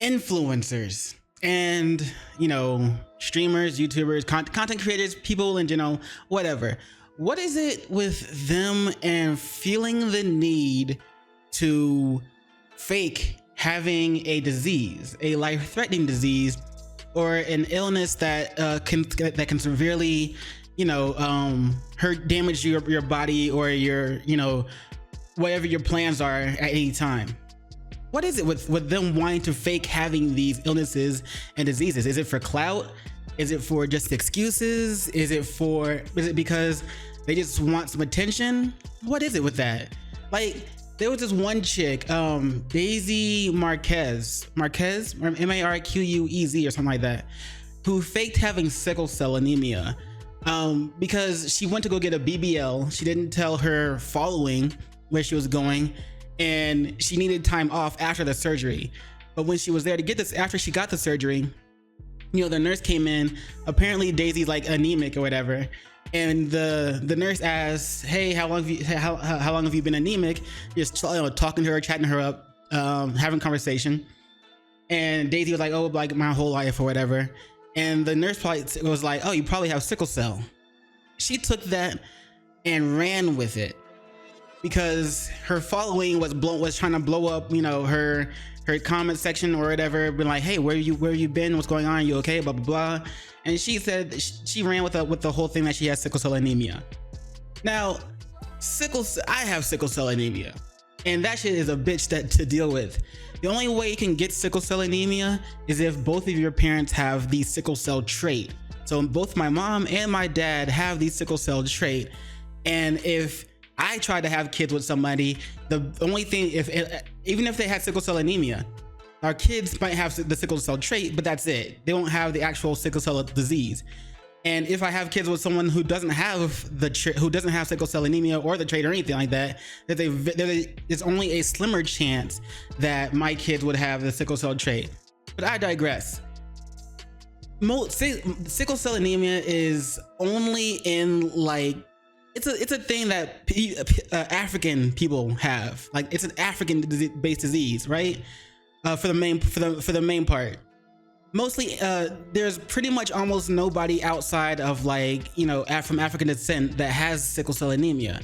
influencers and, streamers, YouTubers, content creators, people in general, whatever. What is it with them and feeling the need to fake having a disease, a life-threatening disease, or an illness that can severely, damage your body or your, whatever your plans are at any time? What is it with them wanting to fake having these illnesses and diseases? Is it for clout? Is it for just excuses? Is it because they just want some attention? What is it with that? Like, there was this one chick, Daisy Marquez, or Marquez or something like that, who faked having sickle cell anemia because she went to go get a BBL. She didn't tell her following where she was going, and she needed time off after the surgery. But when she was there to get this, after she got the surgery, the nurse came in. Apparently Daisy's like anemic or whatever, and the nurse asked, "Hey, how long have you been anemic?" Just talking to her, chatting her up, having conversation. And Daisy was like, "Oh, like my whole life or whatever." And the nurse probably was like, "Oh, you probably have sickle cell." She took that and ran with it because her following was trying to blow up, her comment section or whatever, been like, "Hey, where you been? What's going on? You okay? Blah blah blah." And she said she ran with the whole thing that she has sickle cell anemia. Now, I have sickle cell anemia, and that shit is a bitch to deal with. The only way you can get sickle cell anemia is if both of your parents have the sickle cell trait. So both my mom and my dad have the sickle cell trait, and if I tried to have kids with somebody, the only thing, even if they had sickle cell anemia, our kids might have the sickle cell trait, but that's it. They won't have the actual sickle cell disease. And if I have kids with someone who doesn't have sickle cell anemia or the trait or anything like that, there's only a slimmer chance that my kids would have the sickle cell trait. But I digress. Sickle cell anemia is only in it's a thing that African people have. Like, it's an African based disease, right? For the main part. Mostly, there's pretty much almost nobody outside of from African descent that has sickle cell anemia,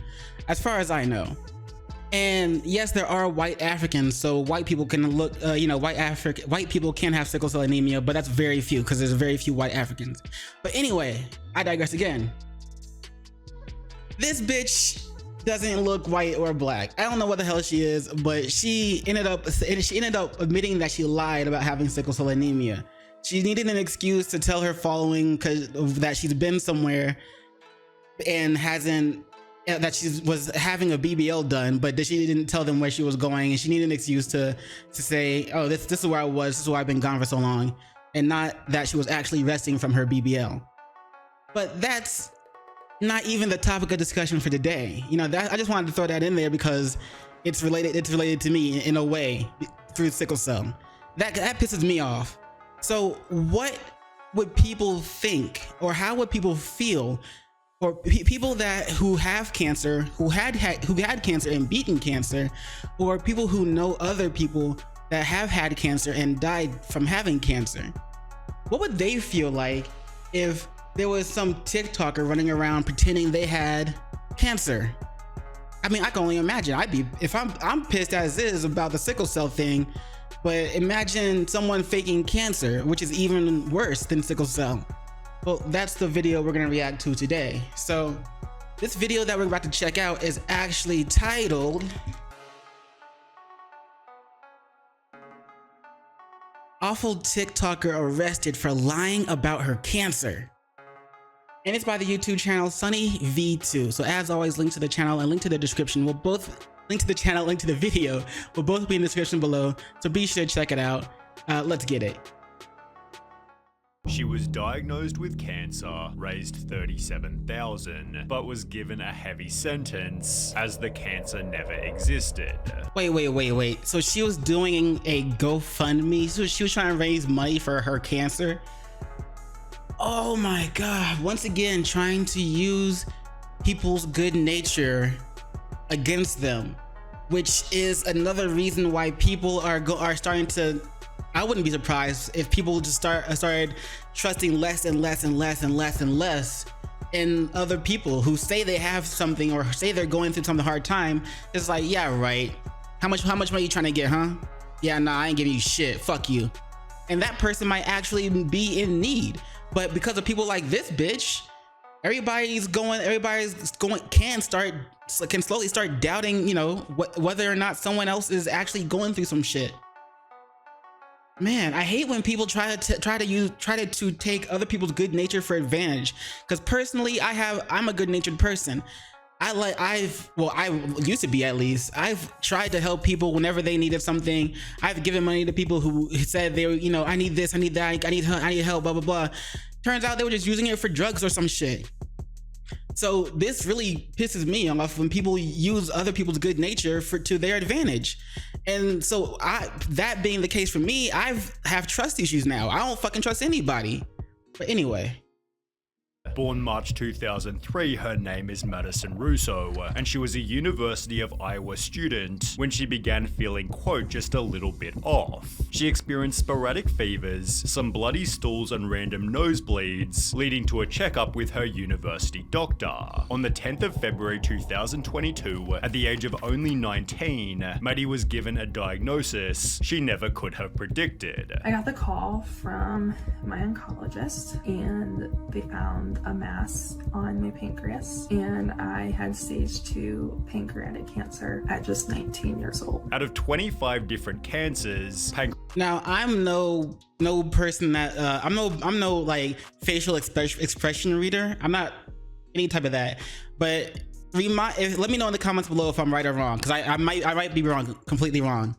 as far as I know. And yes, there are white Africans, so white people can white people can have sickle cell anemia, but that's very few because there's very few white Africans. But anyway, I digress again. This bitch doesn't look white or black. I don't know what the hell she is, but she ended up admitting that she lied about having sickle cell anemia. She needed an excuse to tell her following that she's been somewhere and that she was having a BBL done, but that she didn't tell them where she was going, and she needed an excuse to say, "Oh, this is where I was. This is why I've been gone for so long," and not that she was actually resting from her BBL. But that's not even the topic of discussion for today. I just wanted to throw that in there because it's related to me in a way through sickle cell. That pisses me off. So what would people think, or how would people feel, or people who have cancer, who had cancer and beaten cancer, or people who know other people that have had cancer and died from having cancer? What would they feel like if there was some TikToker running around pretending they had cancer? I mean, I can only imagine. I'm pissed as is about the sickle cell thing, but imagine someone faking cancer, which is even worse than sickle cell. Well, that's the video we're gonna react to today. So this video that we're about to check out is actually titled "Awful TikToker Arrested for Lying About Her Cancer." And it's by the YouTube channel SunnyV2. So as always, link to the channel and link to the description will both link to the channel, link to the video will both be in the description below. So be sure to check it out. Let's get it. She was diagnosed with cancer, raised $37,000, but was given a heavy sentence as the cancer never existed. Wait. So she was doing a GoFundMe. So she was trying to raise money for her cancer. Oh my God. Once again, trying to use people's good nature against them, which is another reason why people are starting to I wouldn't be surprised if people just started trusting less and less and less and less and less in other people who say they have something or say they're going through something hard time. It's like, yeah, right. How much money you trying to get, huh? Yeah, nah, I ain't giving you shit. Fuck you. And that person might actually be in need. But because of people like this bitch, everybody's going can slowly start doubting, you know, whether or not someone else is actually going through some shit. Man, I hate when people try to take other people's good nature for advantage. Because personally, I'm a good-natured person. I used to be, at least. I've tried to help people whenever they needed something. I've given money to people who said they were, you know, I need this, I need that, I need help, blah blah blah. Turns out they were just using it for drugs or some shit. So this really pisses me off when people use other people's good nature to their advantage. And so that being the case for me, I have trust issues now. I don't fucking trust anybody. But anyway. Born March 2003, her name is Madison Russo, and she was a University of Iowa student when she began feeling, quote, just a little bit off. She experienced sporadic fevers, some bloody stools and random nosebleeds, leading to a checkup with her university doctor. On the 10th of February 2022, at the age of only 19, Maddie was given a diagnosis she never could have predicted. I got the call from my oncologist, and they found a mass on my pancreas, and I had stage 2 pancreatic cancer at just 19 years old. Out of 25 different cancers, now I'm no person that I'm no like facial expression reader. I'm not any type of that. But let me know in the comments below if I'm right or wrong, because I might be wrong, completely wrong.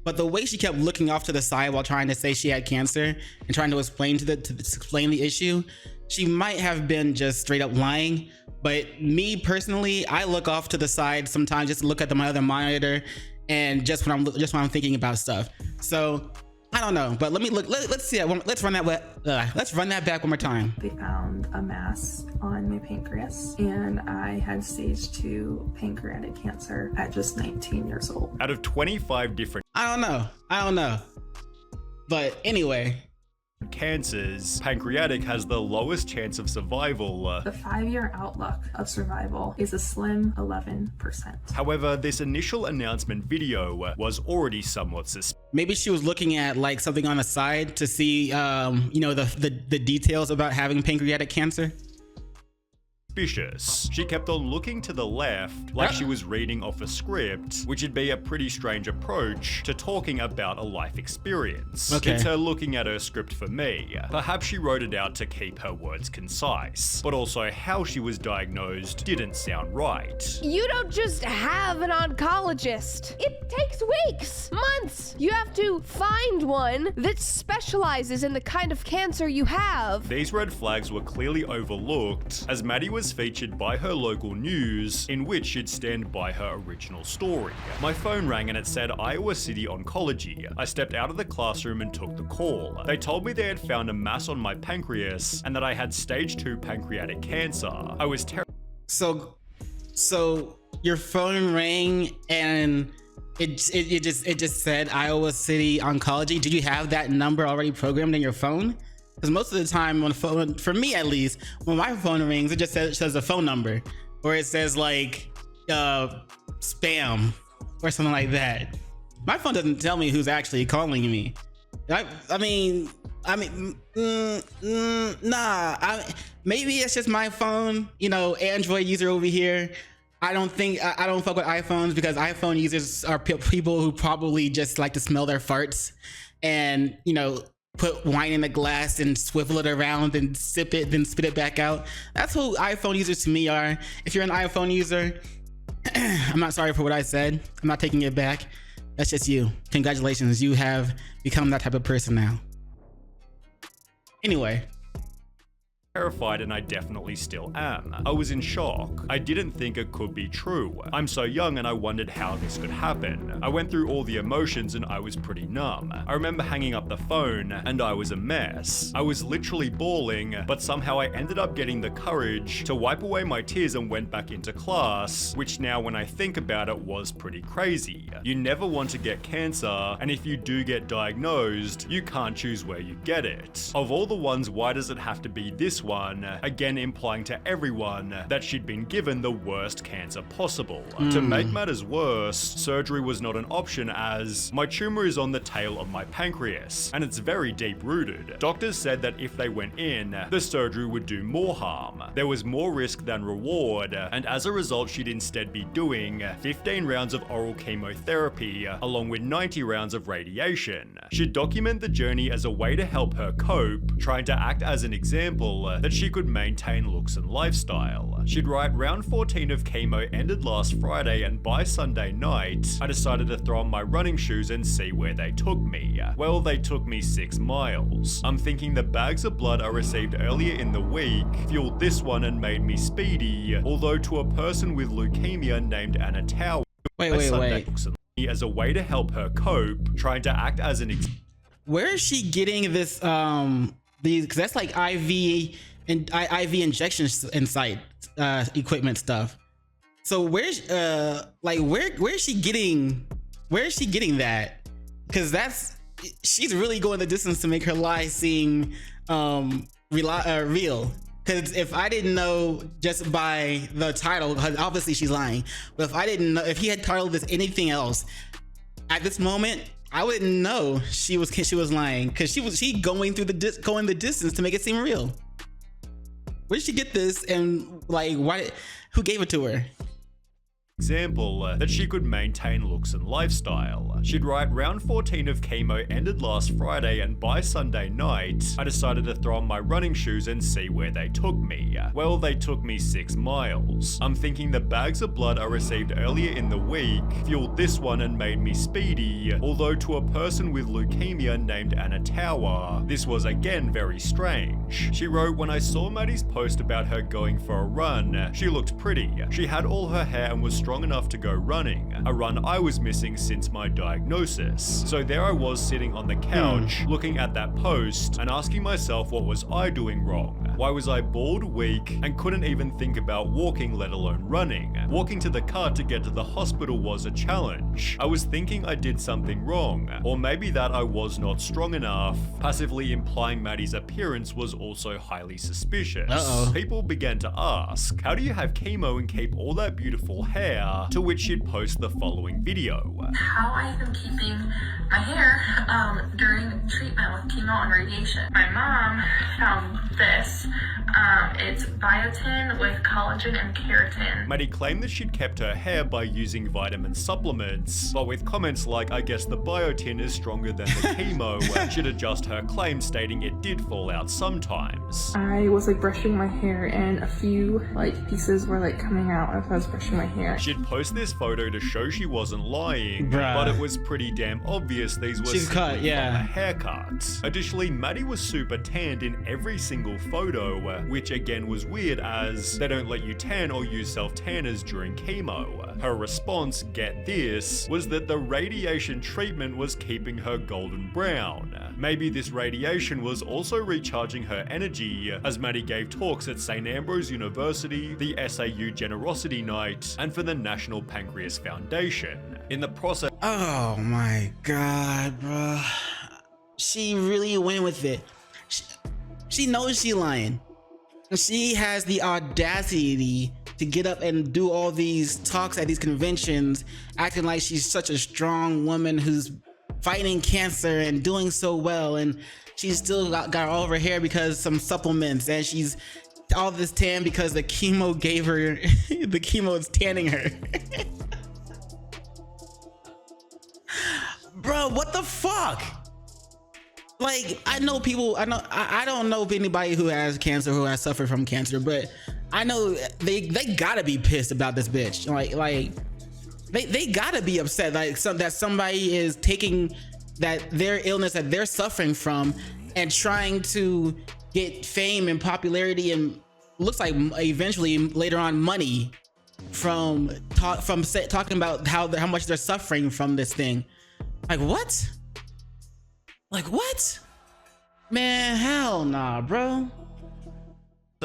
But the way she kept looking off to the side while trying to say she had cancer and trying to explain explain the issue, she might have been just straight up lying. But me personally, I look off to the side sometimes just to look at my other monitor, and just when I'm thinking about stuff. So I don't know, but let's see it. Let's run that back one more time. They found a mass on my pancreas, and I had stage 2 pancreatic cancer at just 19 years old. Out of 25 different I don't know. But anyway, cancers, pancreatic has the lowest chance of survival. The 5-year outlook of survival is a slim 11%. However, this initial announcement video was already somewhat suspicious. Maybe she was looking at like something on the side to see, you know, the details about having pancreatic cancer. She kept on looking to the left like she was reading off a script, which would be a pretty strange approach to talking about a life experience. Okay. It's her looking at her script for me. Perhaps she wrote it out to keep her words concise, but also how she was diagnosed didn't sound right. You don't just have an oncologist. It takes weeks, months. You have to find one that specializes in the kind of cancer you have. These red flags were clearly overlooked, as Maddie was featured by her local news, in which she'd stand by her original story. My phone rang and it said Iowa City Oncology. I stepped out of the classroom and took the call. They told me they had found a mass on my pancreas and that I had stage 2 pancreatic cancer. I was terrified. So your phone rang and it just said Iowa City Oncology. Did you have that number already programmed in your phone? Because most of the time on the phone, for me at least, when my phone rings, it just says a phone number, or it says like spam or something like that. My phone doesn't tell me who's actually calling me. Maybe it's just my phone, you know, Android user over here. I don't fuck with iPhones, because iPhone users are people who probably just like to smell their farts and, you know, put wine in a glass and swivel it around and sip it, then spit it back out. That's who iPhone users to me are. If you're an iPhone user, I'm not sorry for what I said. I'm not taking it back. That's just you. Congratulations, you have become that type of person now. Anyway. terrified, and I definitely still am. I was in shock. I didn't think it could be true. I'm so young and I wondered how this could happen. I went through all the emotions and I was pretty numb. I remember hanging up the phone and I was a mess. I was literally bawling, but somehow I ended up getting the courage to wipe away my tears and went back into class, which now when I think about it was pretty crazy. You never want to get cancer, and if you do get diagnosed, you can't choose where you get it. Of all the ones, why does it have to be this one? Again, implying to everyone that she'd been given the worst cancer possible. To make matters worse, surgery was not an option as my tumor is on the tail of my pancreas, and it's very deep rooted. Doctors said that if they went in, the surgery would do more harm. There was more risk than reward, and as a result, she'd instead be doing 15 rounds of oral chemotherapy along with 90 rounds of radiation. She'd document the journey as a way to help her cope, trying to act as an example that she could maintain looks and lifestyle. She'd write, round 14 of chemo ended last Friday, and by Sunday night, I decided to throw on my running shoes and see where they took me. Well, they took me 6 miles. I'm thinking the bags of blood I received earlier in the week fueled this one and made me speedy, although to a person with leukemia named Anna Wait. as a way to help her cope, trying to act as an Where is she getting this these, because that's like IV and IV injection site equipment stuff. So where's where is she getting that? Because she's really going the distance to make her lie seem real. Because if I didn't know just by the title, obviously she's lying, but if I didn't know, if he had titled this anything else at this moment, I wouldn't know she was lying, because she going the distance to make it seem real. Where did she get this, and like who gave it to her? Example that she could maintain looks and lifestyle. She'd write, round 14 of chemo ended last Friday, and by Sunday night, I decided to throw on my running shoes and see where they took me. Well, they took me 6 miles. I'm thinking the bags of blood I received earlier in the week fueled this one and made me speedy, although to a person with leukemia named Anna this was again very strange. She wrote, when I saw Maddie's post about her going for a run, she looked pretty. She had all her hair and was strong enough to go running, a run I was missing since my diagnosis. So there I was sitting on the couch, looking at that post and asking myself, what was I doing wrong? Why was I bald, weak, and couldn't even think about walking, let alone running? Walking to the car to get to the hospital was a challenge. I was thinking I did something wrong, or maybe that I was not strong enough, passively implying Maddie's appearance was also highly suspicious. People began to ask, how do you have chemo and keep all that beautiful hair? To which she'd post the following video. How I am keeping my hair during treatment with chemo and radiation. My mom found this. It's biotin with collagen and keratin. Maddie claimed that she'd kept her hair by using vitamin supplements, but with comments like, I guess the biotin is stronger than the chemo, she'd adjust her claim, stating it did fall out sometimes. I was like brushing my hair and a few like pieces were like coming out as I was brushing my hair. She'd post this photo to show she wasn't lying, but it was pretty damn obvious these were She's cut, yeah. from a haircut. Additionally, Maddie was super tanned in every single photo, which again was weird as they don't let you tan or use self-tanners during chemo. Her response, get this, was that the radiation treatment was keeping her golden brown. Maybe this radiation was also recharging her energy, as Maddie gave talks at St. Ambrose University, the SAU Generosity Night, and for the National Pancreas Foundation. In the process— Oh my god, bro. She really went with it. She knows she's lying. She has the audacity to get up and do all these talks at these conventions, acting like she's such a strong woman who's fighting cancer and doing so well, and she's still got all of her hair because some supplements, and she's all this tan because the chemo gave her the chemo is tanning her. Bro, what the fuck? Like, I don't know if anybody who has cancer, who has suffered from cancer, but I know they gotta be pissed about this bitch. Like they gotta be upset, like that somebody is taking their illness that they're suffering from and trying to get fame and popularity and looks like eventually later on money from talking about how much they're suffering from this thing. Like what? Like what? Man, hell nah, bro.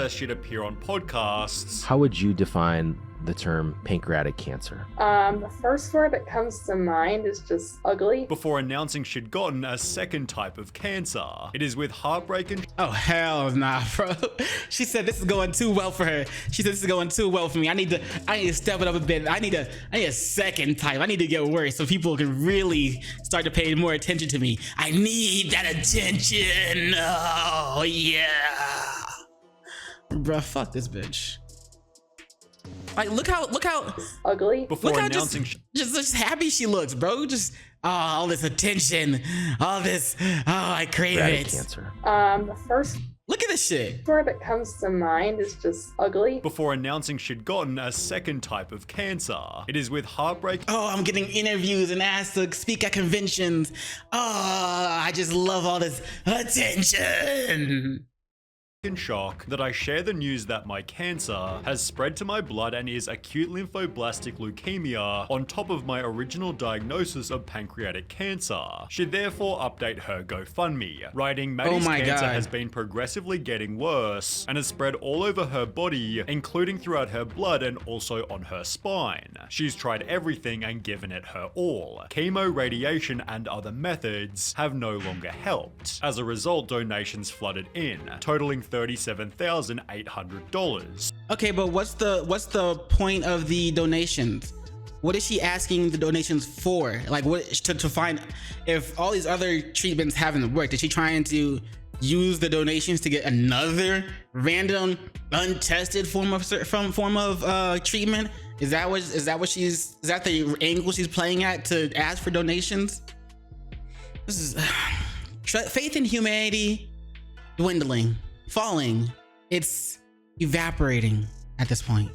She'd appear on podcasts. How would you define the term pancreatic cancer? The first word that comes to mind is just ugly. Before announcing she'd gotten a second type of cancer. It is with heartbreak and Oh hell nah, bro. She said this is going too well for her. She said this is going too well for me. I need to step it up a bit. I need a second type. I need to get worse so people can really start to pay more attention to me. I need that attention. Oh yeah. Bruh, fuck this bitch. Like look how Ugly. before look how announcing just happy she looks, bro. Just all this attention, all this. Oh, I crave Pancreatic it. cancer. The first Look at this shit. word that comes to mind is just ugly. before announcing she'd gotten a second type of cancer. It is with heartbreak Oh, I'm getting interviews and asked to speak at conventions. Oh, I just love all this attention. and shock that I share the news that my cancer has spread to my blood and is acute lymphoblastic leukemia on top of my original diagnosis of pancreatic cancer. She'd therefore update her GoFundMe, writing Maddie's my cancer God. has been progressively getting worse and has spread all over her body, including throughout her blood and also on her spine. She's tried everything and given it her all. Chemo, radiation, and other methods have no longer helped. As a result, donations flooded in, totaling $37,800. Okay, but what's the point of the donations? What is she asking the donations for? Like, what to find if all these other treatments haven't worked? Is she trying to use the donations to get another random, untested form of treatment? Is that the angle she's playing at to ask for donations? This is faith in humanity dwindling, falling. It's evaporating at this point.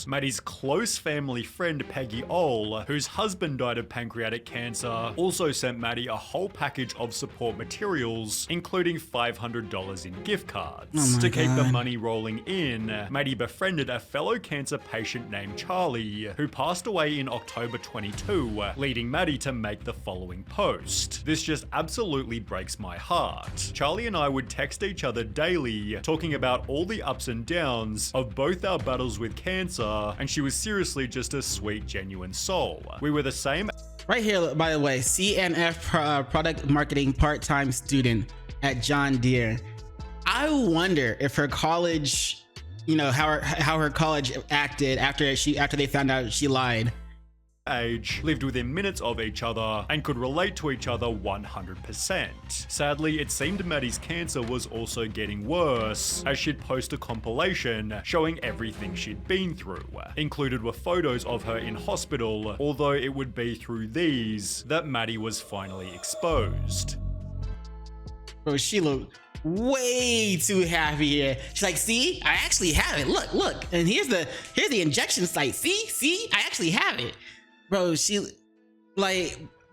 Maddie's close family friend Peggy Ole, whose husband died of pancreatic cancer, also sent Maddie a whole package of support materials, including $500 in gift cards. Oh my to keep the God. money rolling in, Maddie befriended a fellow cancer patient named Charlie, who passed away in October 22, leading Maddie to make the following post. This just absolutely breaks my heart. Charlie and I would text each other daily, talking about all the ups and downs of both our battles with cancer, and she was seriously just a sweet, genuine soul. We were the same Right here, by the way, CNF product marketing part-time student at John Deere. I wonder if her college, how her college acted after they found out she lied. age, lived within minutes of each other, and could relate to each other 100%. Sadly, it seemed Maddie's cancer was also getting worse, as she'd post a compilation showing everything she'd been through. Included were photos of her in hospital, although it would be through these that Maddie was finally exposed. Bro, she looked way too happy here. She's like, see, I actually have it. Look, and here's the injection site. See, I actually have it. Bro,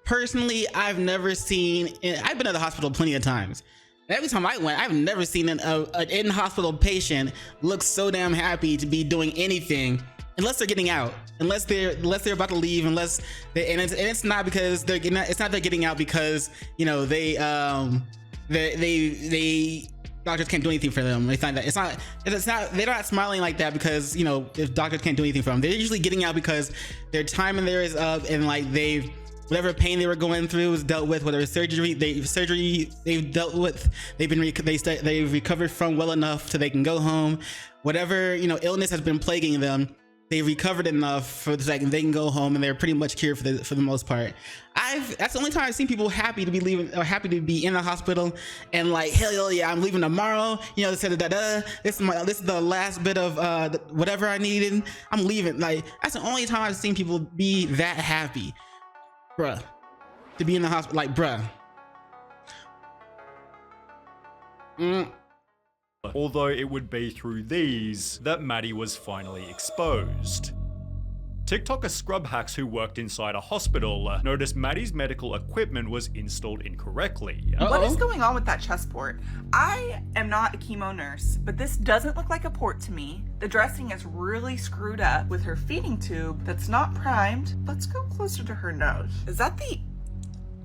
personally, I've never seen, I've been to the hospital plenty of times. Every time I went, I've never seen an in-hospital patient look so damn happy to be doing anything, unless they're getting out, unless they're about to leave, it's not because they're getting out because, they doctors can't do anything for them. They find that they're not smiling like that because, if doctors can't do anything for them. They're usually getting out because their time in there is up, and whatever pain they were going through was dealt with, whatever surgery they've dealt with, they've recovered from well enough so they can go home. Whatever, illness has been plaguing them, they've recovered enough for they can go home, and they're pretty much cured for the most part. That's the only time I've seen people happy to be leaving, or happy to be in the hospital, and hell yeah, I'm leaving tomorrow. This is the last bit of whatever I needed. I'm leaving. That's the only time I've seen people be that happy, bruh, to be in the hospital. Bruh. Although it would be through these that Maddie was finally exposed. TikToker Scrub Hacks, who worked inside a hospital, noticed Maddie's medical equipment was installed incorrectly. What is going on with that chest port? I am not a chemo nurse, but this doesn't look like a port to me. The dressing is really screwed up with her feeding tube that's not primed. Let's go closer to her nose. Is that the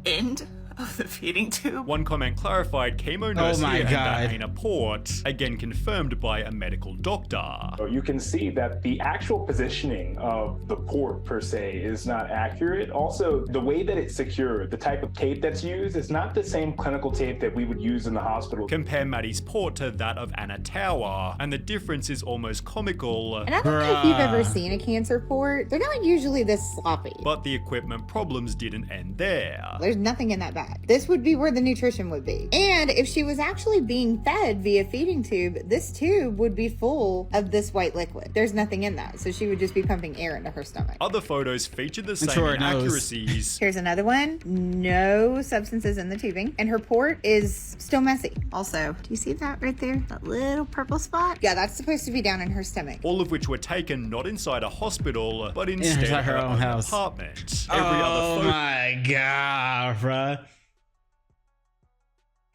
end of the feeding tube? One comment clarified chemo nurse my here and God. that ain't a port, again confirmed by a medical doctor. You can see that the actual positioning of the port per se is not accurate. Also, the way that it's secured, the type of tape that's used, is not the same clinical tape that we would use in the hospital. Compare Maddie's port to that of Anna Tower, and the difference is almost comical. And I don't know if you've ever seen a cancer port. They're not usually this sloppy. But the equipment problems didn't end there. There's nothing in that bag. This would be where the nutrition would be. And if she was actually being fed via feeding tube, this tube would be full of this white liquid. There's nothing in that. So she would just be pumping air into her stomach. Other photos featured the same sure it knows. inaccuracies. Here's another one. No substances in the tubing. And her port is still messy. Also, do you see that right there? That little purple spot? Yeah, that's supposed to be down in her stomach. All of which were taken not inside a hospital, but instead inside her own house. apartment. Every other Oh photo my god, bruh.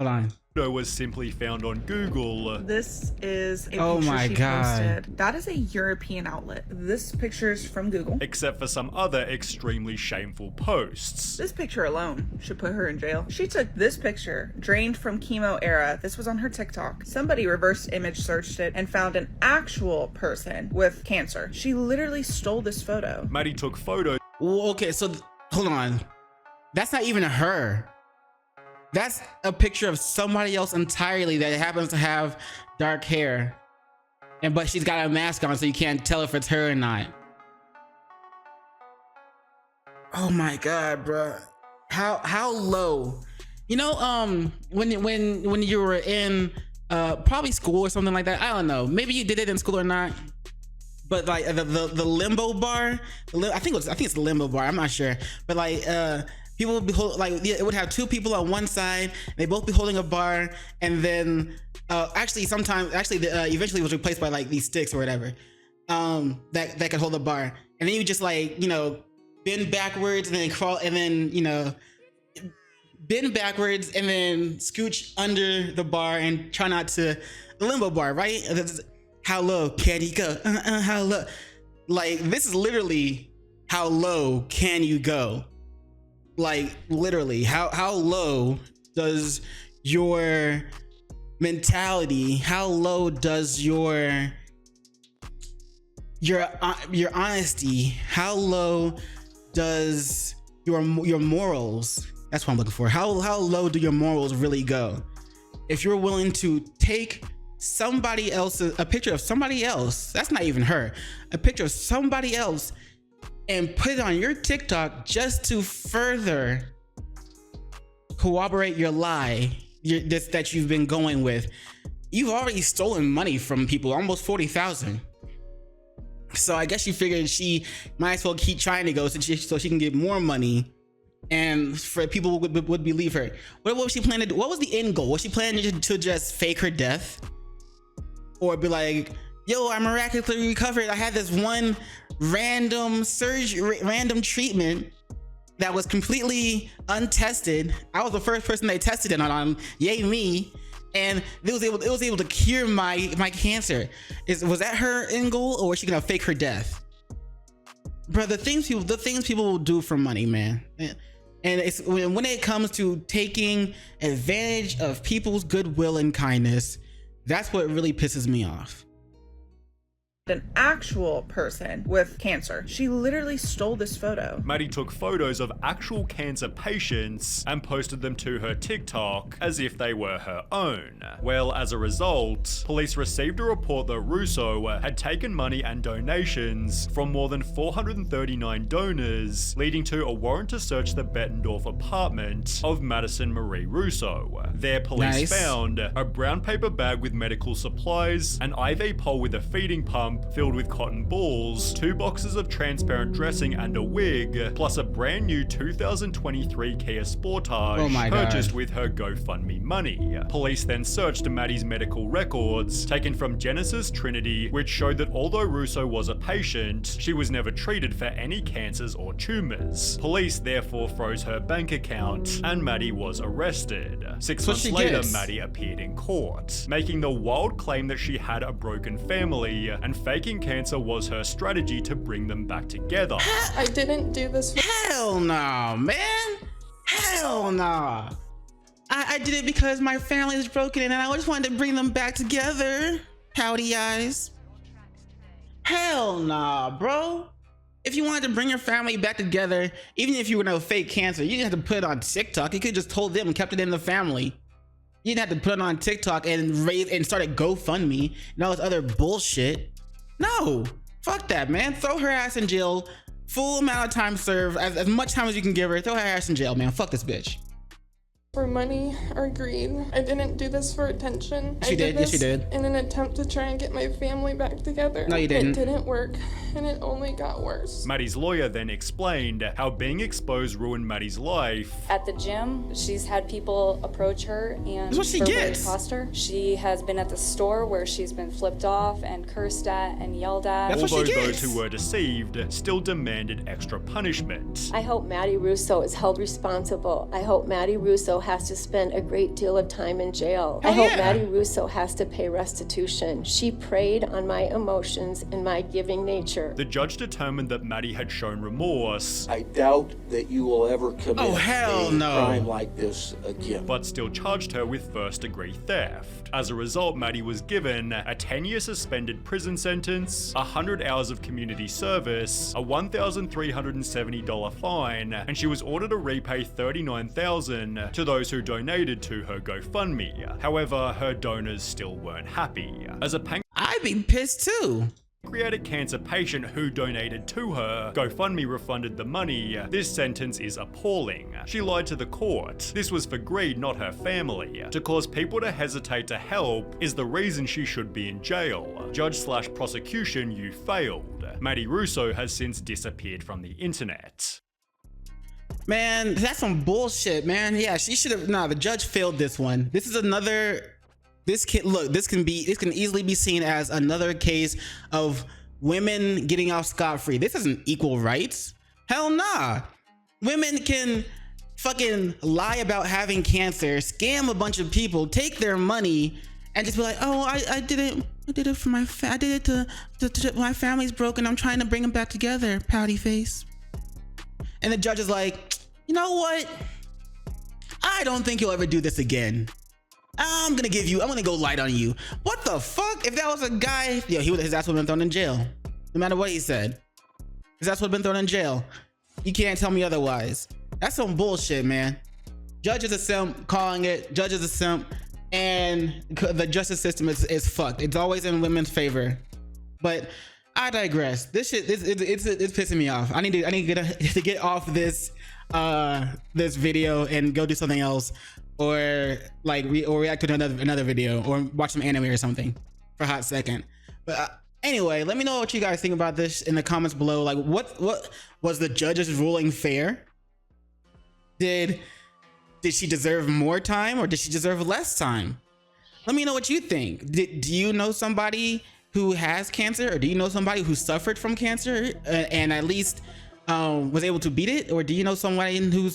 Hold on. was simply found on Google. This is a Oh picture my she God. posted. That is a European outlet. This picture is from Google. Except for some other extremely shameful posts. This picture alone should put her in jail. She took this picture, drained from chemo era. This was on her TikTok. Somebody reverse image searched it and found an actual person with cancer. She literally stole this photo. Maddie took photos Well, okay, so hold on. That's not even her. That's a picture of somebody else entirely that happens to have dark hair. But she's got a mask on, so you can't tell if it's her or not. Oh my god, bruh. How low? You know, when you were in probably school or something like that. I don't know. Maybe you did it in school or not. But like the limbo bar, I think it's the limbo bar. I'm not sure. But like people would be it would have two people on one side. They both be holding a bar, and then eventually it was replaced by like these sticks or whatever that could hold a bar. And then you just bend backwards and then crawl, and then bend backwards and then scooch under the bar and try not to the limbo bar, right? How low can you go? How low? Like, this is literally how low can you go? Like, literally, how low does your mentality? How low does your honesty? How low does your morals? That's what I'm looking for. How low do your morals really go? If you're willing to take a picture of somebody else, that's not even her, a picture of somebody else, and put it on your TikTok just to further corroborate your lie that you've been going with. You've already stolen money from people, almost 40,000. So I guess she figured she might as well keep trying to go so she can get more money, and for people would believe her. What was she planning to do? What was the end goal? Was she planning to just fake her death? Or be like, yo, I miraculously recovered. I had this one random treatment that was completely untested. I was the first person they tested it on. Yay me. And it was able to cure my cancer. Was that her end goal, or was she gonna fake her death? Bro, the things people will do for money, man. And it's when it comes to taking advantage of people's goodwill and kindness, that's what really pisses me off. An actual person with cancer. She literally stole this photo. Maddie took photos of actual cancer patients and posted them to her TikTok as if they were her own. Well, as a result, police received a report that Russo had taken money and donations from more than 439 donors, leading to a warrant to search the Bettendorf apartment of Madison Marie Russo. There, police found a brown paper bag with medical supplies, an IV pole with a feeding pump, tube filled with cotton balls, 2 boxes of transparent dressing and a wig, plus a brand new 2023 Kia Sportage purchased with her GoFundMe money. Police then searched Maddie's medical records, taken from Genesis Trinity, which showed that although Russo was a patient, she was never treated for any cancers or tumors. Police therefore froze her bank account, and Maddie was arrested. 6 months later, Maddie appeared in court, making the wild claim that she had a broken family, and faking cancer was her strategy to bring them back together. I didn't do this. Hell no, man. Hell no. I did it because my family is broken and I just wanted to bring them back together. Pouty eyes. Hell nah, bro. If you wanted to bring your family back together, even if you were no fake cancer, you didn't have to put it on TikTok. You could have just told them and kept it in the family. You didn't have to put it on TikTok and started GoFundMe and all this other bullshit. No, fuck that, man. Throw her ass in jail. Full amount of time served, as much time as you can give her. Throw her ass in jail, man. Fuck this bitch. For money or greed. I didn't do this for attention. She did. Yes, she did. In an attempt to try and get my family back together. No, you didn't. It didn't work, and it only got worse. Maddie's lawyer then explained how being exposed ruined Maddie's life. At the gym, she's had people approach her and that's what she verbally gets. accost her. She has been at the store where she's been flipped off and cursed at and yelled at. That's Although what she those gets. who were deceived still demanded extra punishment. I hope Maddie Russo is held responsible. I hope Maddie Russo has to spend a great deal of time in jail. I hope Maddie Russo has to pay restitution. She preyed on my emotions and my giving nature. The judge determined that Maddie had shown remorse. I doubt that you will ever commit a crime like this again. But still charged her with first-degree theft. As a result, Maddie was given a 10-year suspended prison sentence, 100 hours of community service, a $1,370 fine, and she was ordered to repay $39,000 to those who donated to her GoFundMe. However, her donors still weren't happy. As a I'd be pissed too. Pancreatic cancer patient who donated to her, GoFundMe refunded the money. This sentence is appalling. She lied to the court. This was for greed, not her family. To cause people to hesitate to help is the reason she should be in jail. Judge/prosecution, you failed. Maddie Russo has since disappeared from the internet. Man, that's some bullshit, man. Yeah, she should have. Nah, the judge failed this one. This is another. This can easily be seen as another case of women getting off scot-free. This isn't equal rights. Hell nah. Women can fucking lie about having cancer, scam a bunch of people, take their money, and just be like, oh, I did it for my I did it to my family's broken. I'm trying to bring them back together. Pouty face. And the judge is like, you know what? I don't think you'll ever do this again. I'm gonna go light on you. What the fuck? If that was a guy, yo, his ass would have been thrown in jail. No matter what he said. His ass would have been thrown in jail. You can't tell me otherwise. That's some bullshit, man. Judge is a simp, calling it. Judge is a simp. And the justice system is fucked. It's always in women's favor. But I digress. This shit, it's pissing me off. I need to get off this video and go do something else, or react to another video, or watch some anime or something for a hot second. But anyway, let me know what you guys think about this in the comments below. Like, what was the judge's ruling fair? Did she deserve more time, or did she deserve less time? Let me know what you think. Do you know somebody who has cancer, or do you know somebody who suffered from cancer and at least was able to beat it? Or do you know somebody who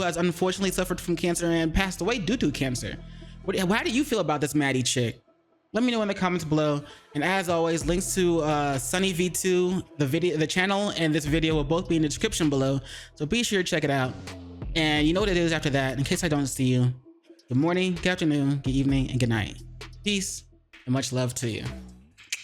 has unfortunately suffered from cancer and passed away due to cancer? How do you feel about this Maddie chick? Let me know in the comments below. And as always, links to Sunny V2, the channel, and this video will both be in the description below. So be sure to check it out. And you know what it is after that. In case I don't see you, good morning, good afternoon, good evening, and good night. Peace and much love to you.